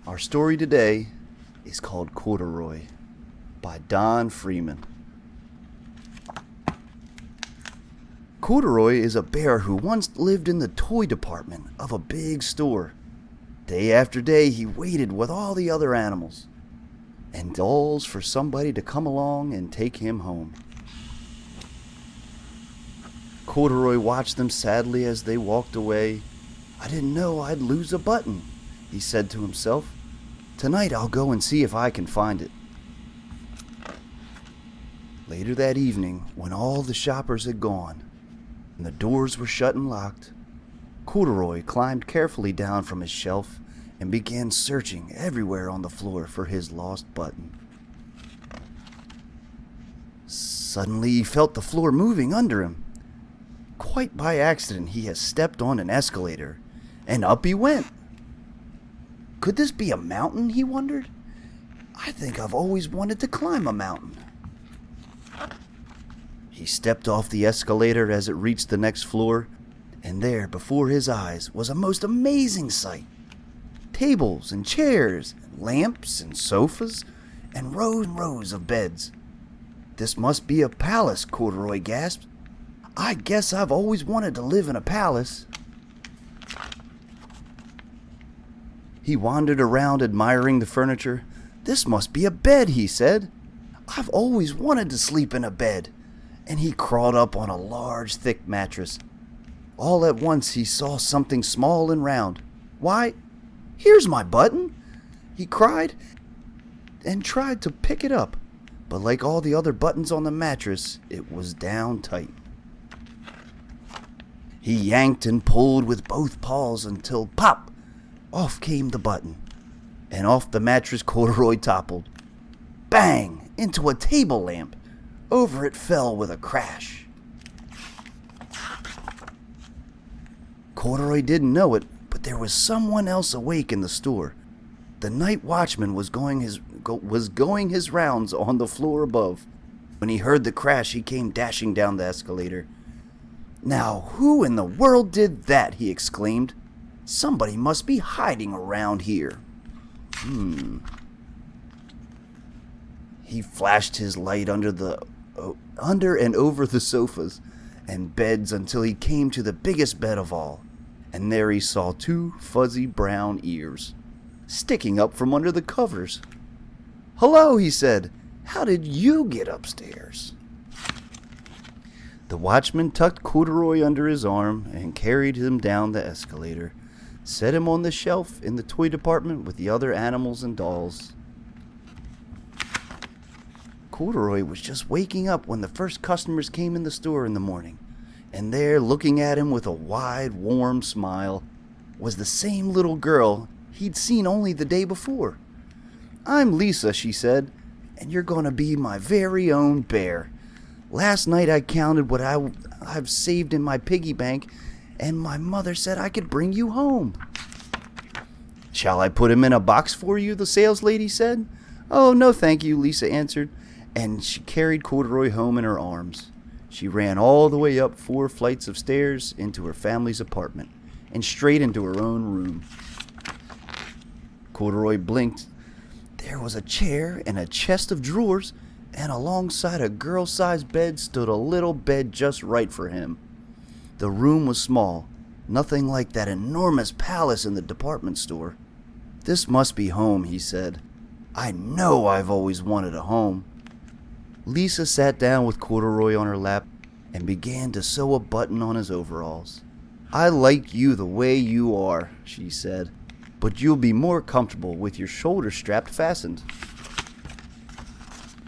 Our story today is called Corduroy by Don Freeman. Corduroy is a bear who once lived in the toy department of a big store. Day after day he waited with all the other animals and dolls for somebody to come along and take him home. Corduroy watched them sadly as they walked away. "I didn't know I'd lose a button," he said to himself. "Tonight I'll go and see if I can find it." Later that evening, when all the shoppers had gone and the doors were shut and locked, Corduroy climbed carefully down from his shelf and began searching everywhere on the floor for his lost button. Suddenly he felt the floor moving under him. Quite by accident he had stepped on an escalator, and up he went. Could this be a mountain, he wondered? I think I've always wanted to climb a mountain. He stepped off the escalator as it reached the next floor, and there before his eyes was a most amazing sight. Tables and chairs, and lamps and sofas, and rows of beds. "This must be a palace," Corduroy gasped. "I guess I've always wanted to live in a palace." He wandered around admiring the furniture. "This must be a bed," he said. "I've always wanted to sleep in a bed." And he crawled up on a large, thick mattress. All at once he saw something small and round. "Why, here's my button!" he cried, and tried to pick it up. But like all the other buttons on the mattress, it was down tight. He yanked and pulled with both paws until, pop! Off came the button, and off the mattress Corduroy toppled. Bang! Into a table lamp. Over it fell with a crash. Corduroy didn't know it, but there was someone else awake in the store. The night watchman was going his rounds on the floor above. When he heard the crash, he came dashing down the escalator. "Now, who in the world did that?" he exclaimed. "Somebody must be hiding around here." He flashed his light under and over the sofas and beds until he came to the biggest bed of all, and there he saw two fuzzy brown ears sticking up from under the covers. "Hello," he said. "How did you get upstairs?" The watchman tucked Corduroy under his arm and carried him down the escalator, set him on the shelf in the toy department with the other animals and dolls. Corduroy was just waking up when the first customers came in the store in the morning, and there, looking at him with a wide, warm smile, was the same little girl he'd seen only the day before. "I'm Lisa," she said, "and you're going to be my very own bear. Last night I counted what I've saved in my piggy bank, and my mother said I could bring you home." "Shall I put him in a box for you?" the saleslady said. "Oh, no thank you," Lisa answered, and she carried Corduroy home in her arms. She ran all the way up 4 flights of stairs into her family's apartment and straight into her own room. Corduroy blinked. There was a chair and a chest of drawers, and alongside a girl-sized bed stood a little bed just right for him. The room was small, nothing like that enormous palace in the department store. "This must be home," he said. "I know I've always wanted a home." Lisa sat down with Corduroy on her lap and began to sew a button on his overalls. "I like you the way you are," she said, "but you'll be more comfortable with your shoulder strap fastened."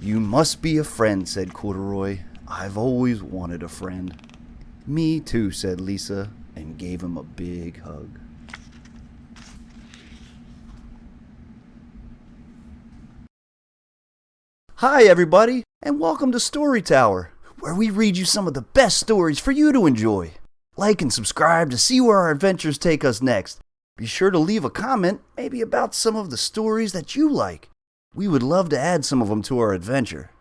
"You must be a friend," said Corduroy. "I've always wanted a friend." "Me too," said Lisa, and gave him a big hug. Hi everybody, and welcome to Story Tower, where we read you some of the best stories for you to enjoy. Like and subscribe to see where our adventures take us next. Be sure to leave a comment, maybe about some of the stories that you like. We would love to add some of them to our adventure.